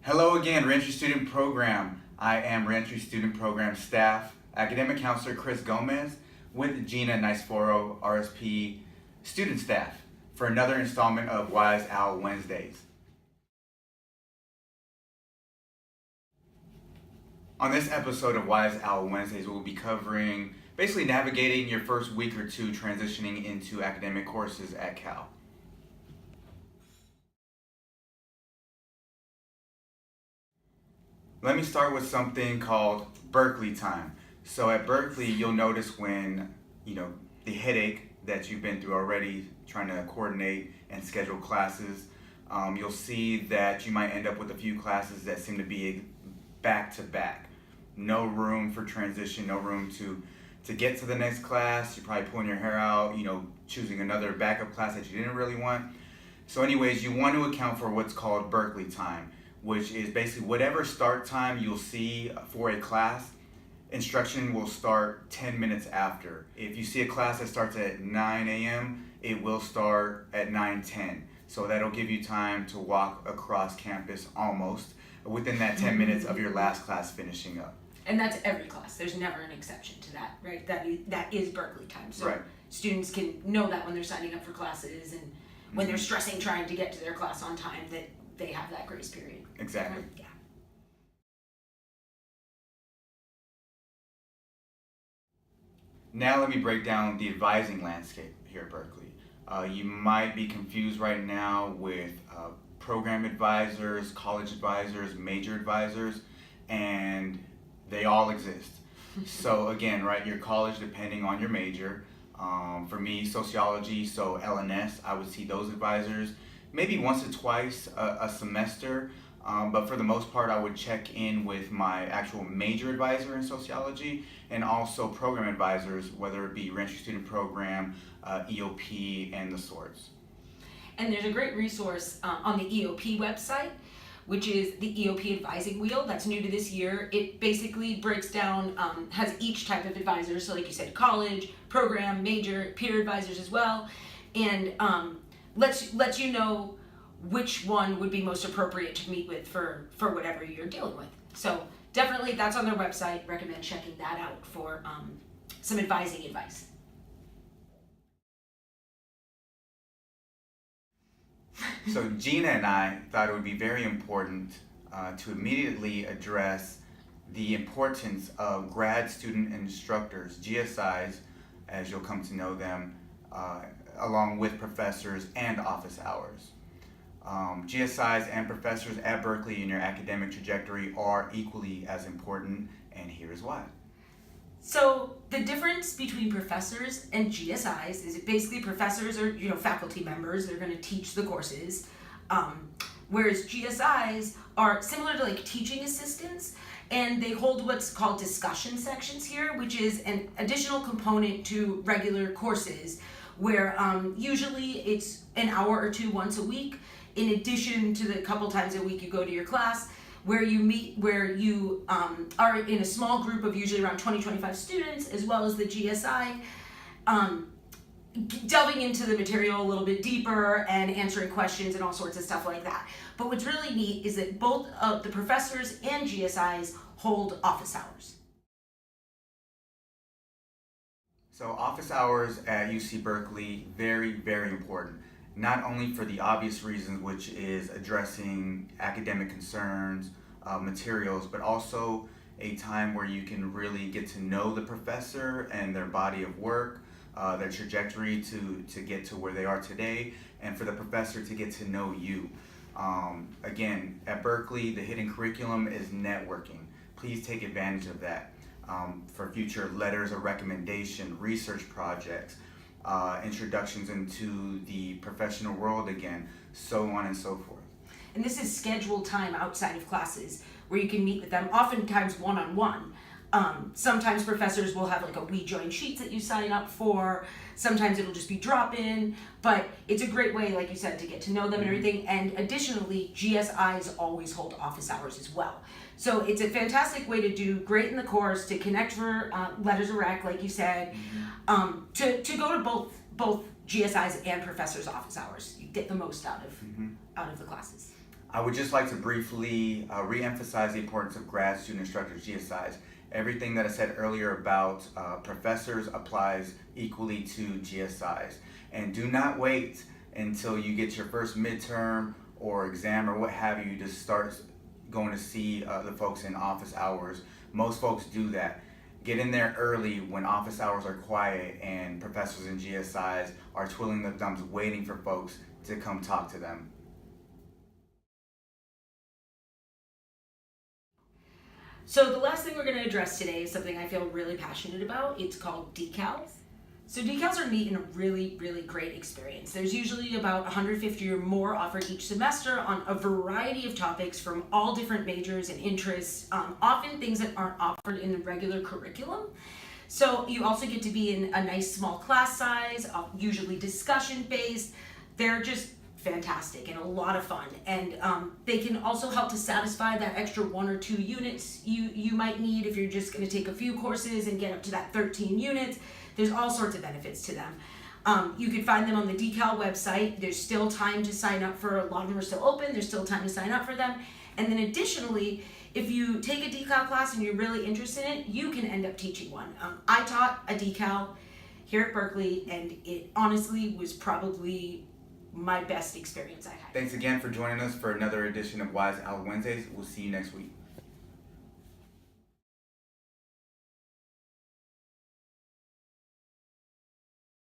Hello again, Re-entry Student Program. I am Re-entry Student Program staff, Academic Counselor Chris Gomez with Gina Niceforo, RSP student staff for another installment of Wise Owl Wednesdays. On this episode of Wise Owl Wednesdays, we'll be covering basically navigating your first week or two transitioning into academic courses at Cal. Let me start with something called Berkeley Time. So at Berkeley, you'll notice when, the headache that you've been through already trying to coordinate and schedule classes, you'll see that you might end up with a few classes that seem to be back to back. No room for transition, no room to get to the next class. You're probably pulling your hair out, choosing another backup class that you didn't really want. So anyways, you want to account for what's called Berkeley Time, which is basically whatever start time you'll see for a class, instruction will start 10 minutes after. If you see a class that starts at 9 a.m., it will start at 9:10. So that'll give you time to walk across campus almost within that 10 minutes of your last class finishing up. And that's every class. There's never an exception to that, right? That is Berkeley Time. So right. Students can know that when they're signing up for classes and when they're stressing trying to get to their class on time, that they have that grace period. Exactly. Yeah. Now let me break down the advising landscape here at Berkeley. You might be confused right now with program advisors, college advisors, major advisors, and they all exist. So again, right, your college depending on your major. For me, sociology, so LNS, I would see those advisors maybe once or twice a semester, but for the most part I would check in with my actual major advisor in sociology and also program advisors, whether it be Re-entry Student Program, EOP, and the sorts. And there's a great resource on the EOP website, which is the EOP Advising Wheel. That's new to this year. It basically breaks down, has each type of advisor, so like you said, college, program, major, peer advisors as well, and lets you know which one would be most appropriate to meet with for whatever you're dealing with. So definitely that's on their website. Recommend checking that out for some advising advice. So Gina and I thought it would be very important to immediately address the importance of grad student instructors, GSIs, as you'll come to know them, along with professors and office hours. GSIs and professors at Berkeley in your academic trajectory are equally as important, and here's why. So the difference between professors and GSIs is basically professors are faculty members. They're going to teach the courses, whereas GSIs are similar to like teaching assistants, and they hold what's called discussion sections here, which is an additional component to regular courses, where usually it's an hour or two once a week, in addition to the couple times a week you go to your class, where you meet, where you are in a small group of usually around 20-25 students, as well as the GSI, delving into the material a little bit deeper and answering questions and all sorts of stuff like that. But what's really neat is that both of the professors and GSIs hold office hours. So office hours at UC Berkeley, very, very important. Not only for the obvious reasons, which is addressing academic concerns, materials, but also a time where you can really get to know the professor and their body of work, their trajectory to get to where they are today, and for the professor to get to know you. Again, at Berkeley, the hidden curriculum is networking. Please take advantage of that for future letters of recommendation, research projects, introductions into the professional world again, so on and so forth. And this is scheduled time outside of classes where you can meet with them, oftentimes one-on-one. Sometimes professors will have like a We Join sheets that you sign up for. Sometimes it'll just be drop-in, but it's a great way, like you said, to get to know them and everything. And additionally, GSIs always hold office hours as well. So it's a fantastic way to do great in the course, to connect for letters of rec, like you said, to go to both GSIs and professors' office hours. You get the most out of the classes. I would just like to briefly re-emphasize the importance of grad student instructors, GSIs. Everything that I said earlier about professors applies equally to GSIs. And do not wait until you get your first midterm or exam or what have you to start going to see the folks in office hours. Most folks do that. Get in there early when office hours are quiet and professors and GSIs are twiddling their thumbs waiting for folks to come talk to them. So the last thing we're going to address today is something I feel really passionate about. It's called DeCals. So DeCals are neat and a really, really great experience. There's usually about 150 or more offered each semester on a variety of topics from all different majors and interests, often things that aren't offered in the regular curriculum. So you also get to be in a nice small class size, usually discussion based. They're just fantastic and a lot of fun, and they can also help to satisfy that extra 1 or 2 units you might need if you're just going to take a few courses and get up to that 13 units. There's all sorts of benefits to them. You can find them on the DeCal website. There's still time to sign up for, a lot of them are still open, there's still time to sign up for them. And then additionally, if you take a DeCal class and you're really interested in it, you can end up teaching one. I taught a DeCal here at Berkeley, and it honestly was probably my best experience I had. Thanks again for joining us for another edition of Wise Out Wednesdays. We'll see you next week.